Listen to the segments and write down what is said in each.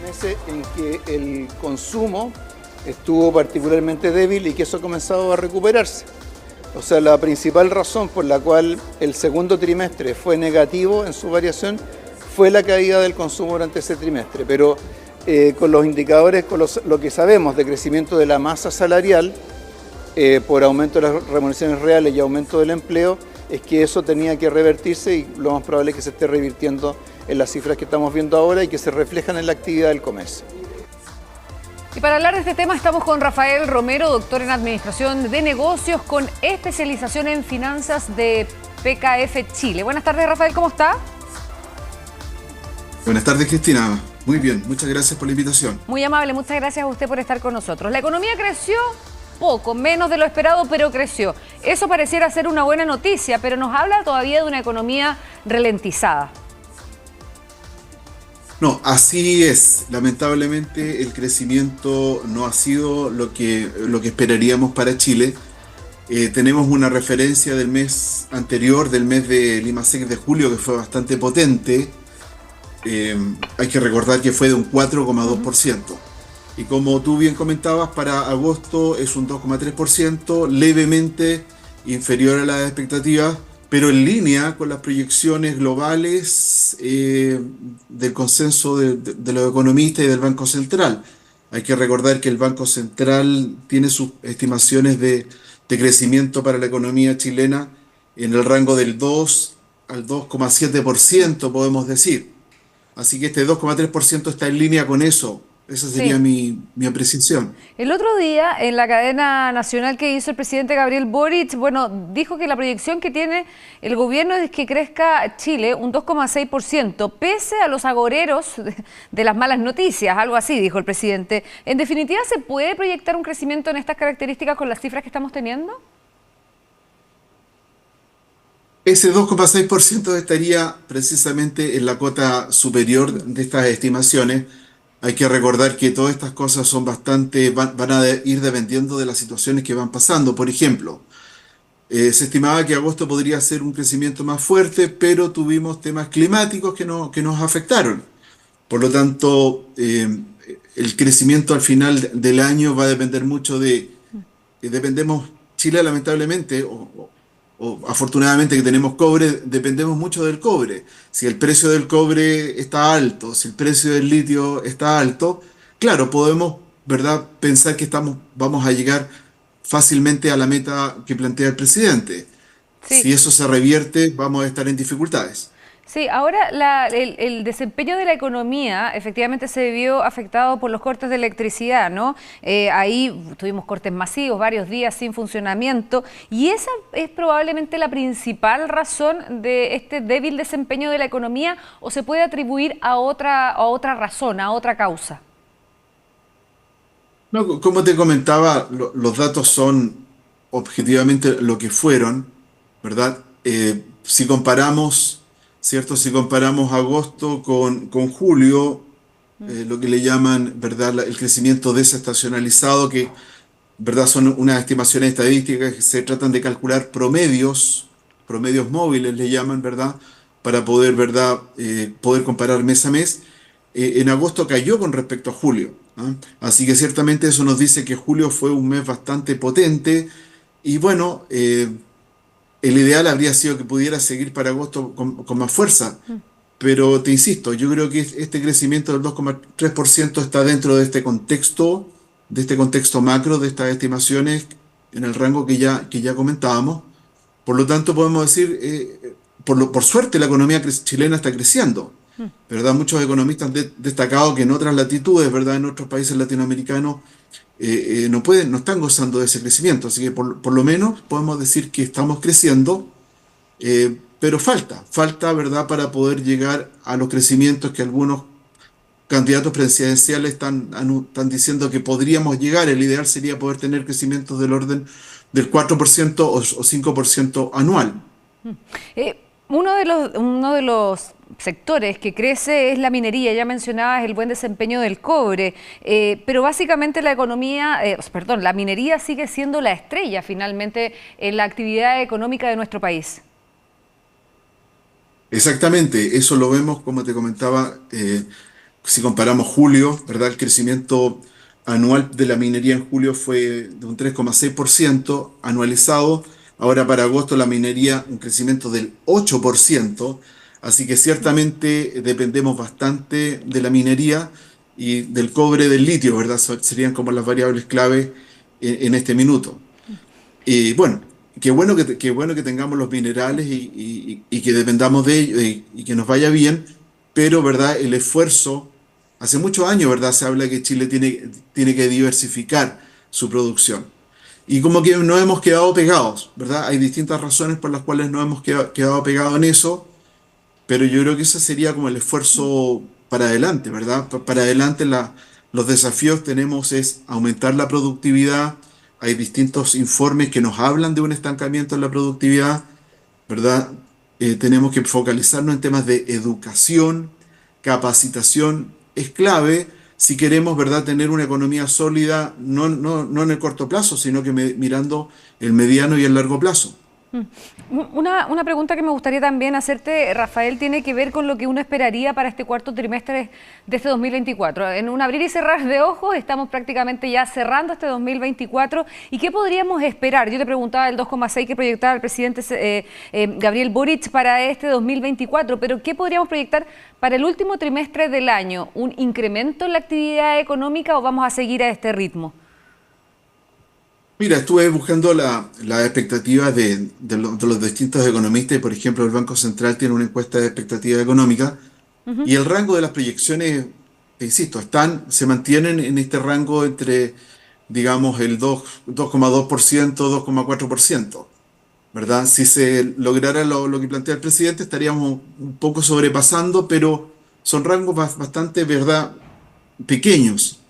Meses en que el consumo estuvo particularmente débil y que eso ha comenzado a recuperarse. O sea, la principal razón por la cual el segundo trimestre fue negativo en su variación fue la caída del consumo durante ese trimestre. Pero con los indicadores, lo que sabemos de crecimiento de la masa salarial, por aumento de las remuneraciones reales y aumento del empleo, es que eso tenía que revertirse y lo más probable es que se esté revirtiendo en las cifras que estamos viendo ahora y que se reflejan en la actividad del comercio. Y para hablar de este tema estamos con Rafael Romero, doctor en Administración de Negocios con especialización en finanzas de PKF Chile. Buenas tardes, Rafael, ¿cómo está? Buenas tardes, Cristina. Muy bien, muchas gracias por la invitación. Muy amable, muchas gracias a usted por estar con nosotros. La economía creció poco, menos de lo esperado, pero creció. Eso pareciera ser una buena noticia, pero nos habla todavía de una economía ralentizada. No, así es. Lamentablemente el crecimiento no ha sido lo que esperaríamos para Chile. Tenemos una referencia del mes anterior, del mes de Limasec de julio, que fue bastante potente. Hay que recordar que fue de un 4,2%. Y como tú bien comentabas, para agosto es un 2,3%, levemente inferior a las expectativas, pero en línea con las proyecciones globales del consenso de los economistas y del Banco Central. Hay que recordar que el Banco Central tiene sus estimaciones de crecimiento para la economía chilena en el rango del 2 al 2,7%, podemos decir. Así que este 2,3% está en línea con eso. Esa sería mi apreciación. El otro día, en la cadena nacional que hizo el presidente Gabriel Boric, dijo que la proyección que tiene el gobierno es que crezca Chile un 2,6%, pese a los agoreros de las malas noticias, algo así, dijo el presidente. En definitiva, ¿se puede proyectar un crecimiento en estas características con las cifras que estamos teniendo? Ese 2,6% estaría precisamente en la cota superior de estas estimaciones. Hay que recordar que todas estas cosas son van a ir dependiendo de las situaciones que van pasando. Por ejemplo, se estimaba que agosto podría ser un crecimiento más fuerte, pero tuvimos temas climáticos que nos afectaron. Por lo tanto, el crecimiento al final del año va a depender mucho dependemos, Chile lamentablemente, o afortunadamente que tenemos cobre, dependemos mucho del cobre. Si el precio del cobre está alto, si el precio del litio está alto, claro, podemos, ¿verdad?, pensar que vamos a llegar fácilmente a la meta que plantea el presidente. Sí. Si eso se revierte, vamos a estar en dificultades. Sí, ahora el desempeño de la economía efectivamente se vio afectado por los cortes de electricidad, ¿no? Ahí tuvimos cortes masivos, varios días sin funcionamiento, y esa es probablemente la principal razón de este débil desempeño de la economía, ¿o se puede atribuir a otra razón, a otra causa? No, como te comentaba, los datos son objetivamente lo que fueron, ¿verdad? Si comparamos, ¿cierto? Si comparamos agosto con julio, lo que le llaman, ¿verdad?, el crecimiento desestacionalizado, que, ¿verdad?, son unas estimaciones estadísticas que se tratan de calcular promedios móviles, le llaman, ¿verdad?, para poder, ¿verdad?, poder comparar mes a mes. En agosto cayó con respecto a julio, ¿ah? Así que ciertamente eso nos dice que julio fue un mes bastante potente y bueno, el ideal habría sido que pudiera seguir para agosto con más fuerza, pero te insisto, yo creo que este crecimiento del 2,3% está dentro de este contexto macro, de estas estimaciones en el rango que ya comentábamos. Por lo tanto, podemos decir, por suerte la economía chilena está creciendo, ¿verdad? Muchos economistas han destacado que en otras latitudes, ¿verdad?, en otros países latinoamericanos, no están gozando de ese crecimiento, así que por lo menos podemos decir que estamos creciendo, pero falta, ¿verdad?, para poder llegar a los crecimientos que algunos candidatos presidenciales están diciendo que podríamos llegar. El ideal sería poder tener crecimientos del orden del 4% o 5% anual. Uno de los sectores que crece es la minería, ya mencionabas el buen desempeño del cobre, pero básicamente la minería sigue siendo la estrella finalmente en la actividad económica de nuestro país. Exactamente, eso lo vemos, como te comentaba, si comparamos julio, ¿verdad? El crecimiento anual de la minería en julio fue de un 3,6% anualizado. Ahora para agosto la minería un crecimiento del 8%. Así que ciertamente dependemos bastante de la minería y del cobre, del litio, ¿verdad? Serían como las variables clave en este minuto. Y bueno, qué bueno que tengamos los minerales y que dependamos de ellos y que nos vaya bien, pero ¿verdad? El esfuerzo, hace muchos años, ¿verdad? Se habla que Chile tiene que diversificar su producción. Y como que nos hemos quedado pegados, ¿verdad? Hay distintas razones por las cuales nos hemos quedado pegados en eso, pero yo creo que ese sería como el esfuerzo para adelante, ¿verdad? Para adelante los desafíos tenemos es aumentar la productividad. Hay distintos informes que nos hablan de un estancamiento en la productividad, ¿verdad? Tenemos que focalizarnos en temas de educación, capacitación, es clave si queremos, ¿verdad?, tener una economía sólida, no en el corto plazo, sino que mirando el mediano y el largo plazo. Una pregunta que me gustaría también hacerte, Rafael, tiene que ver con lo que uno esperaría para este cuarto trimestre de este 2024. En un abrir y cerrar de ojos, estamos prácticamente ya cerrando este 2024. ¿Y qué podríamos esperar? Yo te preguntaba el 2,6 que proyectaba el presidente Gabriel Boric para este 2024, pero ¿qué podríamos proyectar para el último trimestre del año? ¿Un incremento en la actividad económica o vamos a seguir a este ritmo? Mira, estuve buscando las expectativas de los distintos economistas y, por ejemplo, el Banco Central tiene una encuesta de expectativa económica y el rango de las proyecciones, insisto, se mantienen en este rango entre, digamos, el 2,2%, 2,4%, ¿verdad? Si se lograra lo que plantea el presidente, estaríamos un poco sobrepasando, pero son rangos bastante, ¿verdad?, pequeños.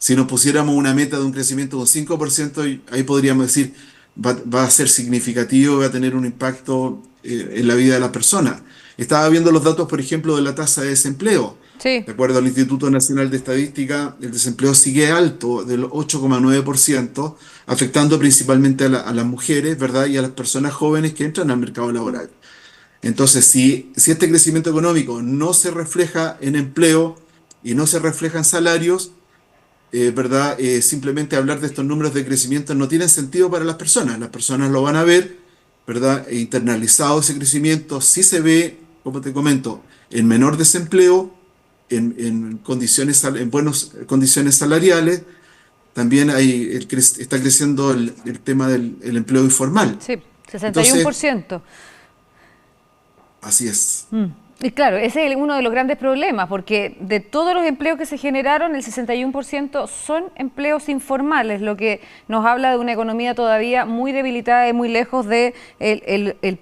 Si nos pusiéramos una meta de un crecimiento de un 5%, ahí podríamos decir, va a ser significativo, va a tener un impacto en la vida de las personas. Estaba viendo los datos, por ejemplo, de la tasa de desempleo. Sí. De acuerdo al Instituto Nacional de Estadística, el desempleo sigue alto, del 8,9%, afectando principalmente a las mujeres, ¿verdad? Y a las personas jóvenes que entran al mercado laboral. Entonces, si este crecimiento económico no se refleja en empleo y no se refleja en salarios, ¿verdad? Simplemente hablar de estos números de crecimiento no tiene sentido para las personas lo van a ver, ¿verdad? E internalizado ese crecimiento, sí se ve, como te comento, en menor desempleo, en buenas condiciones salariales, también está creciendo el tema del empleo informal. Sí, 61%. Entonces, así es. Y claro, ese es uno de los grandes problemas, porque de todos los empleos que se generaron, el 61% son empleos informales, lo que nos habla de una economía todavía muy debilitada y muy lejos de el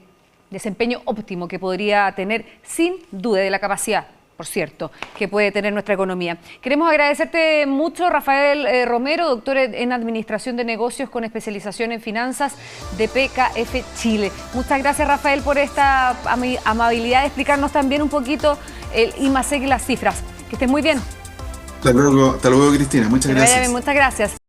desempeño óptimo que podría tener, sin duda, de la capacidad, por cierto, que puede tener nuestra economía. Queremos agradecerte mucho, Rafael Romero, doctor en Administración de Negocios con especialización en finanzas de PKF Chile. Muchas gracias, Rafael, por esta amabilidad de explicarnos también un poquito el IMASEC y las cifras. Que estés muy bien. Hasta luego, Cristina. Muchas gracias. Muchas gracias.